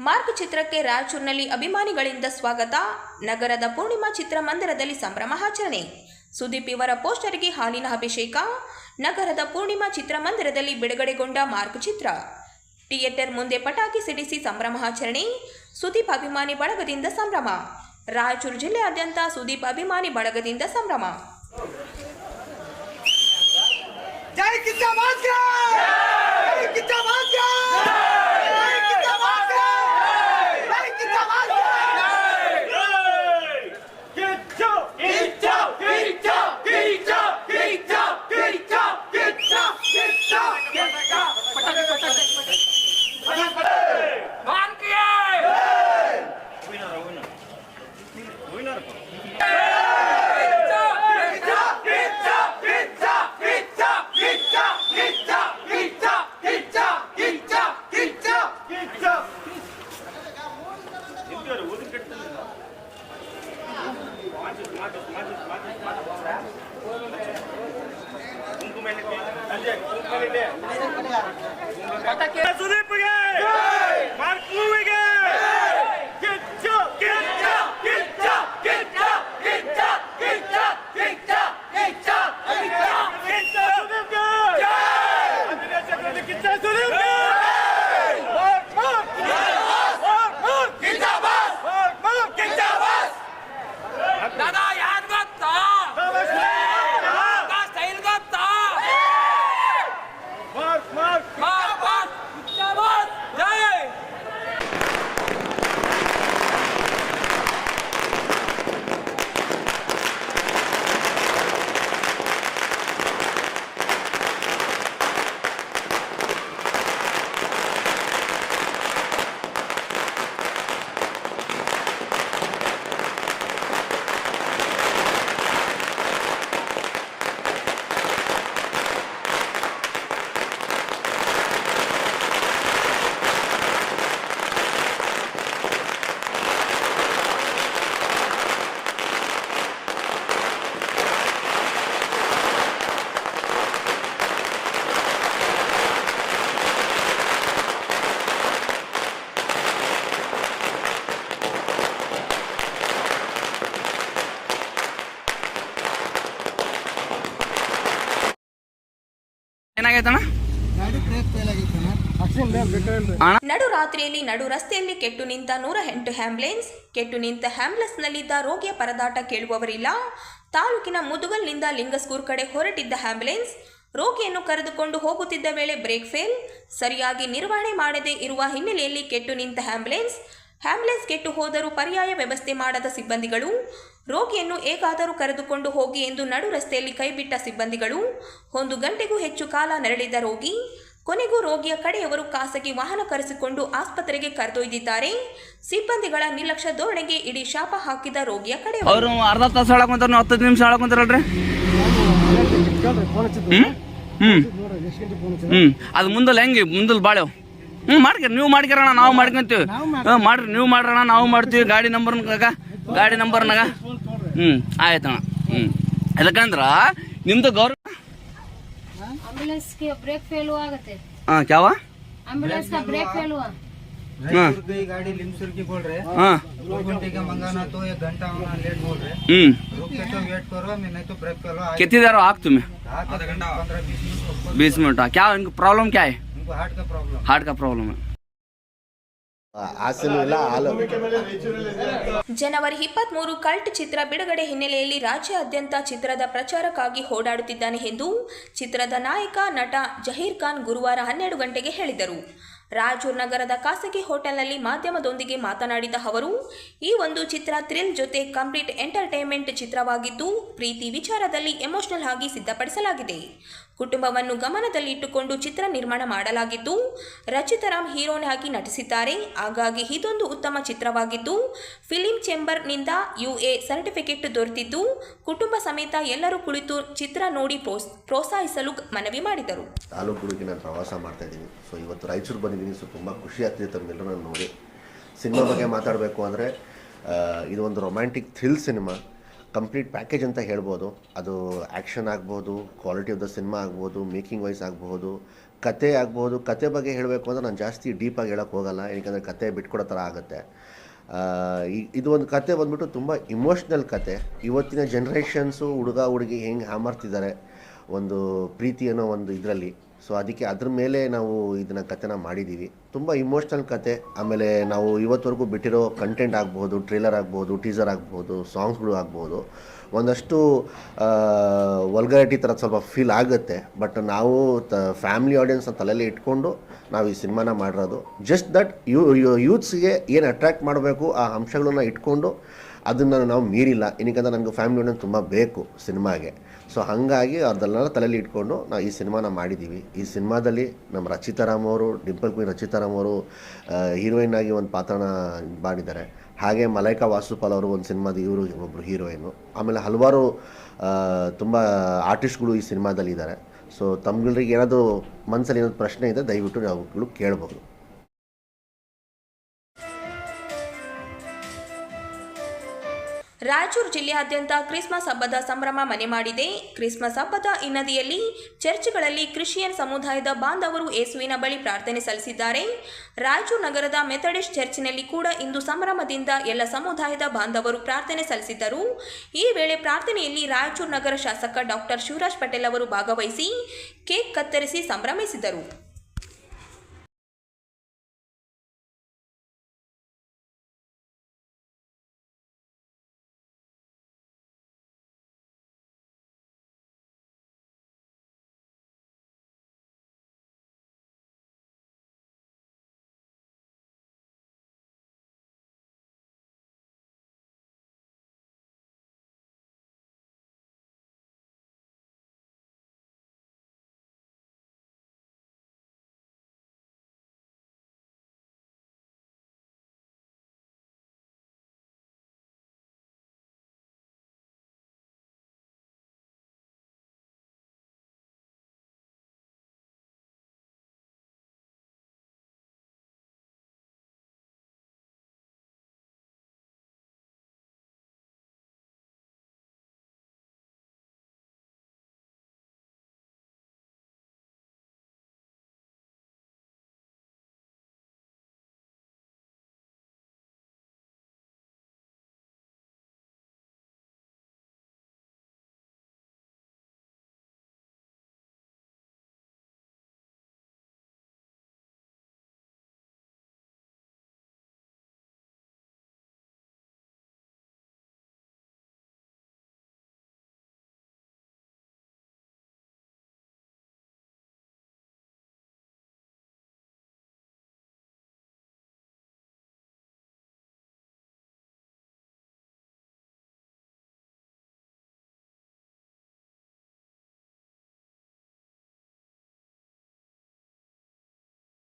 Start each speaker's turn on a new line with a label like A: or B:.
A: Mark ಚಿತ್ರಕ್ಕೆ ರಾಯಚೂರಿನಲ್ಲಿ ಅಭಿಮಾನಿಗಳಿಂದ ಸ್ವಾಗತ. ನಗರದ ಪೂರ್ಣಿಮಾ ಚಿತ್ರಮಂದಿರದಲ್ಲಿ ಸಂಭ್ರಮಾಚರಣೆ. ಸುದೀಪ್ ಇವರ ಪೋಸ್ಟರ್ಗೆ ಹಾಲಿನ ಅಭಿಷೇಕ. ನಗರದ ಪೂರ್ಣಿಮಾ ಚಿತ್ರಮಂದಿರದಲ್ಲಿ ಬಿಡುಗಡೆಗೊಂಡ ಮಾರ್ಕ್ ಚಿತ್ರ. ಥಿಯೇಟರ್ ಮುಂದೆ ಪಟಾಕಿ ಸಿಡಿಸಿ ಸಂಭ್ರಮಾಚರಣೆ. ಸುದೀಪ್ ಅಭಿಮಾನಿ ಬಳಗದಿಂದ ಸಂಭ್ರಮ. ರಾಯಚೂರು ಜಿಲ್ಲೆಯಾದ್ಯಂತ ಸುದೀಪ್ ಅಭಿಮಾನಿ ಬಳಗದಿಂದ ಸಂಭ್ರಮ.
B: ಜೈ ಕಿಚ್ಚ ಮಾರ್ಕ್! ಜೈ ಕಿಚ್ಚ ಮಾರ್ಕ್! ಜೈ ಕಿಚ್ಚ ಮಾರ್ಕ್! ಜೈ ಕಿಚ್ಚ ಮಾರ್ಕ್! ಕಿಚ್ಚ ಕಿಚ್ಚ ಕಿಚ್ಚ ಕಿಚ್ಚ ಕಿಚ್ಚ ಕಿಚ್ಚ ಕಿಚ್ಚ ಕಿಚ್ಚ ಕಿಚ್ಚ ಮಾರ್ಕ್ಗೆ ವಿನ್ನರ್ ಸುದೀಪ್ಗೆ ಮಾರ್ಕ್ ಮೂವಿಗೆ ಕಿಚ್ಚ ಕಿಚ್ಚ ಕಿಚ್ಚ ಕಿಚ್ಚ ಕಿಚ್ಚ ಕಿಚ್ಚ ಕಿಚ್ಚ ಕಿಚ್ಚ ಕಿಚ್ಚ ಸುದೀಪ್ಗೆ ಕಿಚ್ಚ ಸುದೀಪ್ಗೆ
C: दादा याद ಗೊತ್ತಾ ಸ್ಟೈಲ್ ಗೊತ್ತಾ
B: ಮಾರ್ಕ್ ಮಾರ್ಕ್
C: ಮಾರ್ಕ್ ಜೈ ಏನಾಗೈತಣ್ಣ?
A: ನಡು ರಾತ್ರಿಯಲ್ಲಿ ನಡು ರಸ್ತೆಯಲ್ಲಿ ಕೆಟ್ಟು ನಿಂತ 108 ಆಂಬ್ಯುಲೆನ್ಸ್. ಕೆಟ್ಟು ನಿಂತ ಆಂಬ್ಯುಲೆನ್ಸ್ನಲ್ಲಿದ್ದ ರೋಗಿಯ ಪರದಾಟ ಕೇಳುವವರಿಲ್ಲ. ತಾಲೂಕಿನ ಮುದುಗಲ್ನಿಂದ ಲಿಂಗಸ್ಕೂರ್ ಕಡೆ ಹೊರಟಿದ್ದ ಆಂಬ್ಯುಲೆನ್ಸ್ ರೋಗಿಯನ್ನು ಕರೆದುಕೊಂಡು ಹೋಗುತ್ತಿದ್ದ ವೇಳೆ ಬ್ರೇಕ್ ಫೇಲ್. ಸರಿಯಾಗಿ ನಿರ್ವಹಣೆ ಮಾಡದೇ ಇರುವ ಹಿನ್ನೆಲೆಯಲ್ಲಿ ಕೆಟ್ಟು ನಿಂತ ಆಂಬ್ಯುಲೆನ್ಸ್ ಕೆಟ್ಟು ಹೋದರೂ ಪರ್ಯಾಯ ವ್ಯವಸ್ಥೆ ಮಾಡದ ಸಿಬ್ಬಂದಿಗಳು. ರೋಗಿಯನ್ನು ಹೇಗಾದರೂ ಕರೆದುಕೊಂಡು ಹೋಗಿ ಎಂದು ನಡು ರಸ್ತೆಯಲ್ಲಿ ಕೈಬಿಟ್ಟ ಸಿಬ್ಬಂದಿಗಳು. 1 ಗಂಟೆಗೂ ಹೆಚ್ಚು ಕಾಲ ನರಳಿದ ರೋಗಿ. ಕೊನೆಗೂ ರೋಗಿಯ ಕಡೆಯವರು ಖಾಸಗಿ ವಾಹನ ಕರೆಸಿಕೊಂಡು ಆಸ್ಪತ್ರೆಗೆ ಕರೆದೊಯ್ದಿದ್ದಾರೆ. ಸಿಬ್ಬಂದಿಗಳ ನಿರ್ಲಕ್ಷ್ಯ ಧೋರಣೆಗೆ ಇಡೀ ಶಾಪ ಹಾಕಿದ ರೋಗಿಯ ಕಡೆಯವರು.
C: ಅವರು ಅರ್ಧ ತಾಸು ಹೇಳಕೊಂತಾರ, 10 ನಿಮಿಷ ಹೇಳಕೊಂತಾರಲ್ರಿ. ಅದು ಮುಂದಲ್ಲ ಹೆಂಗೆ ಮುಂದಲ್ ಬಾಳೆವ್ ಮಾಡ್ಕರಿ, ನೀವು ಮಾಡ್ಕರಣ ನಾವು ಮಾಡ್ಕೊಂತೀವಿ. ಮಾಡ್ರಿ, ನೀವು ಮಾಡ್ರಣ ನಾವು ಮಾಡ್ತೀವಿ. ಗಾಡಿ ನಂಬರ್ನಾಗ ಆಯ್ತಣ್ಣ. ಯಾಕಂದ್ರ ನಿಮ್ದು ಗೌರವ
D: एम्बुलेंस के ब्रेक फेल हुआ आगते
C: क्या हुआ?
D: एम्बुलेंस का ब्रेक फेल हुआ.
E: रायपुर की गाड़ी लिमसुर की बोल रहे 2 घंटे का मंगाना तो 1 घंटा होना लेट बोल रहे. रुक के तो वेट करो, मैं नहीं तो ब्रेक फेल हो.
C: कितनी देर आग तुम्हें?
E: आधा घंटा 15-20 मिनट.
C: 20 मिनट. क्या इनको प्रॉब्लम क्या है?
E: उनको हार्ट का प्रॉब्लम
C: है.
A: ಜನವರಿ 23 ಕಲ್ಟ್ ಚಿತ್ರ ಬಿಡುಗಡೆ ಹಿನ್ನೆಲೆಯಲ್ಲಿ ರಾಜ್ಯಾದ್ಯಂತ ಚಿತ್ರದ ಪ್ರಚಾರಕ್ಕಾಗಿ ಓಡಾಡುತ್ತಿದ್ದಾನೆ ಎಂದು ಚಿತ್ರದ ನಾಯಕ ನಟ ಜಹೀರ್ ಖಾನ್ ಗುರುವಾರ 12 ಗಂಟೆಗೆ ಹೇಳಿದರು. ರಾಯಚೂರು ನಗರದ ಖಾಸಗಿ ಹೋಟೆಲ್ನಲ್ಲಿ ಮಾಧ್ಯಮದೊಂದಿಗೆ ಮಾತನಾಡಿದ ಅವರು, ಈ ಒಂದು ಚಿತ್ರ ಥ್ರಿಲ್ ಜೊತೆ ಕಂಪ್ಲೀಟ್ ಎಂಟರ್ಟೈನ್ಮೆಂಟ್ ಚಿತ್ರವಾಗಿದ್ದು ಪ್ರೀತಿ ವಿಚಾರದಲ್ಲಿ ಎಮೋಷನಲ್ ಆಗಿ ಸಿದ್ಧಪಡಿಸಲಾಗಿದೆ. ಕುಟುಂಬವನ್ನು ಗಮನದಲ್ಲಿಟ್ಟುಕೊಂಡು ಚಿತ್ರ ನಿರ್ಮಾಣ ಮಾಡಲಾಗಿದ್ದು ರಚಿತಾರಾಮ್ ಹೀರೋಯಿನ್ ಆಗಿ ನಟಿಸಿದ್ದಾರೆ. ಹಾಗಾಗಿ ಇದೊಂದು ಉತ್ತಮ ಚಿತ್ರವಾಗಿದ್ದು ಫಿಲಿಂ ಚೇಂಬರ್ನಿಂದ UA ಸರ್ಟಿಫಿಕೇಟ್ ದೊರೆತಿದ್ದು ಕುಟುಂಬ ಸಮೇತ ಎಲ್ಲರೂ ಕುಳಿತು ಚಿತ್ರ ನೋಡಿ ಪ್ರೋತ್ಸಾಹಿಸಲು ಮನವಿ ಮಾಡಿದರು.
F: ತಾಲೂಕುಗಳಿಗೆ ನಾನು ಪ್ರವಾಸ ಮಾಡ್ತಾ ಇದ್ದೀನಿ. ಸೊ ಇವತ್ತು ರಾಯಚೂರು ಬಂದಿದ್ದೀನಿ. ಸೊ ತುಂಬ ಖುಷಿ ಆಗ್ತಿದೆ ತಮ್ಮೆಲ್ಲರೂ ನೋಡಿ. ಸಿನಿಮಾ ಬಗ್ಗೆ ಮಾತಾಡಬೇಕು ಅಂದರೆ ಇದು ಒಂದು romantic thrill cinema. Complete package ಅಂತ ಹೇಳ್ಬೋದು. ಅದು ಆ್ಯಕ್ಷನ್ ಆಗ್ಬೋದು, ಕ್ವಾಲಿಟಿ ಆಫ್ ದ ಸಿನಿಮಾ ಆಗ್ಬೋದು, ಮೇಕಿಂಗ್ ವೈಸ್ ಆಗ್ಬೋದು, ಕತೆ ಆಗ್ಬೋದು. ಕತೆ ಬಗ್ಗೆ ಹೇಳಬೇಕು ಅಂದರೆ ನಾನು ಜಾಸ್ತಿ ಡೀಪಾಗಿ ಹೇಳೋಕ್ಕೆ ಹೋಗಲ್ಲ, ಏಕೆಂದರೆ ಕತೆ ಬಿಟ್ಕೊಡೋ ಥರ ಆಗುತ್ತೆ. ಇದು ಒಂದು ಕತೆ ಬಂದ್ಬಿಟ್ಟು ತುಂಬ ಇಮೋಷ್ನಲ್ ಕತೆ. ಇವತ್ತಿನ ಜನ್ರೇಷನ್ಸು ಹುಡುಗ ಹುಡುಗಿ ಹೆಂಗೆ ಹ್ಯಾಮರ್ತಿದ್ದಾರೆ ಒಂದು ಪ್ರೀತಿ ಅನ್ನೋ ಒಂದು ಇದರಲ್ಲಿ. ಸೊ ಅದಕ್ಕೆ ಅದ್ರ ಮೇಲೆ ನಾವು ಇದನ್ನು ಕತೆನ ಮಾಡಿದ್ದೀವಿ. ತುಂಬ ಇಮೋಷ್ನಲ್ ಕತೆ. ಆಮೇಲೆ ನಾವು ಇವತ್ತವರೆಗೂ ಬಿಟ್ಟಿರೋ ಕಂಟೆಂಟ್ ಆಗ್ಬೋದು, ಟ್ರೇಲರ್ ಆಗ್ಬೋದು, ಟೀಸರ್ ಆಗ್ಬೋದು, ಸಾಂಗ್ಸ್ಗಳು ಆಗ್ಬೋದು, ಒಂದಷ್ಟು ವಲ್ಗಾರಿಟಿ ಥರ ಸ್ವಲ್ಪ ಫೀಲ್ ಆಗುತ್ತೆ. ಬಟ್ ನಾವು ಫ್ಯಾಮಿಲಿ ಆಡಿಯನ್ಸ್ನ ತಲೆಯಲ್ಲಿ ಇಟ್ಕೊಂಡು ನಾವು ಈ ಸಿನಿಮಾನ ಮಾಡಿರೋದು. ಜಸ್ಟ್ ದಟ್ ಯೂತ್ಸ್ಗೆ ಏನು ಅಟ್ರ್ಯಾಕ್ಟ್ ಮಾಡಬೇಕು ಆ ಅಂಶಗಳನ್ನ ಇಟ್ಕೊಂಡು ಅದನ್ನು ನಾವು ಮೀರಿಲ್ಲ. ಏನಕ್ಕಂದ್ರೆ ನನಗೆ ಫ್ಯಾಮಿಲಿ ಆಡಿಯನ್ಸ್ ತುಂಬ ಬೇಕು ಸಿನಿಮಾಗೆ. ಸೊ ಹಾಗಾಗಿ ಅದನ್ನೆಲ್ಲ ತಲೆಯಲ್ಲಿ ಇಟ್ಕೊಂಡು ನಾವು ಈ ಸಿನಿಮಾನ ಮಾಡಿದ್ದೀವಿ. ಈ ಸಿನಿಮಾದಲ್ಲಿ ನಮ್ಮ ರಚಿತಾರಾಮ್ ಅವರು, ಡಿಂಪಲ್ ಕ್ವೀನ್ ರಚಿತಾರಾಮ್ ಅವರು ಹೀರೋಯಿನ್ ಆಗಿ ಒಂದು ಪಾತ್ರನ ಮಾಡಿದ್ದಾರೆ. ಹಾಗೆ ಮಲೈಕಾ ವಾಸುಪಾಲ್ ಅವರು ಒಂದು ಸಿನಿಮಾದ ಇವರು ಒಬ್ಬರು ಹೀರೋಯಿನ್ನು. ಆಮೇಲೆ ಹಲವಾರು ತುಂಬ ಆರ್ಟಿಸ್ಟ್ಗಳು ಈ ಸಿನಿಮಾದಲ್ಲಿ ಇದ್ದಾರೆ. ಸೊ ತಮ್ಗಳಿಗೆ ಏನಾದರೂ ಮನಸ್ಸಲ್ಲಿ ಏನಾದರೂ ಪ್ರಶ್ನೆ ಇದೆ ದಯವಿಟ್ಟು ಅವುಗಳು ಕೇಳಬಹುದು.
A: ರಾಯಚೂರು ಜಿಲ್ಲೆಯಾದ್ಯಂತ ಕ್ರಿಸ್ಮಸ್ ಹಬ್ಬದ ಸಂಭ್ರಮ ಮನೆ ಮಾಡಿದೆ. ಕ್ರಿಸ್ಮಸ್ ಹಬ್ಬದ ಹಿನ್ನೆಲೆಯಲ್ಲಿ ಚರ್ಚ್ಗಳಲ್ಲಿ ಕ್ರಿಶ್ಚಿಯನ್ ಸಮುದಾಯದ ಬಾಂಧವರು ಯೇಸುವಿನ ಬಳಿ ಪ್ರಾರ್ಥನೆ ಸಲ್ಲಿಸಿದ್ದಾರೆ. ರಾಯಚೂರು ನಗರದ ಮೆಥಡಿಸ್ಟ್ ಚರ್ಚಿನಲ್ಲಿ ಕೂಡ ಇಂದು ಸಂಭ್ರಮದಿಂದ ಎಲ್ಲ ಸಮುದಾಯದ ಬಾಂಧವರು ಪ್ರಾರ್ಥನೆ ಸಲ್ಲಿಸಿದ್ದರು. ಈ ವೇಳೆ ಪ್ರಾರ್ಥನೆಯಲ್ಲಿ ರಾಯಚೂರು ನಗರ ಶಾಸಕ ಡಾಕ್ಟರ್ ಶಿವರಾಜ್ ಪಟೇಲ್ ಅವರು ಭಾಗವಹಿಸಿ ಕೇಕ್ ಕತ್ತರಿಸಿ ಸಂಭ್ರಮಿಸಿದರು.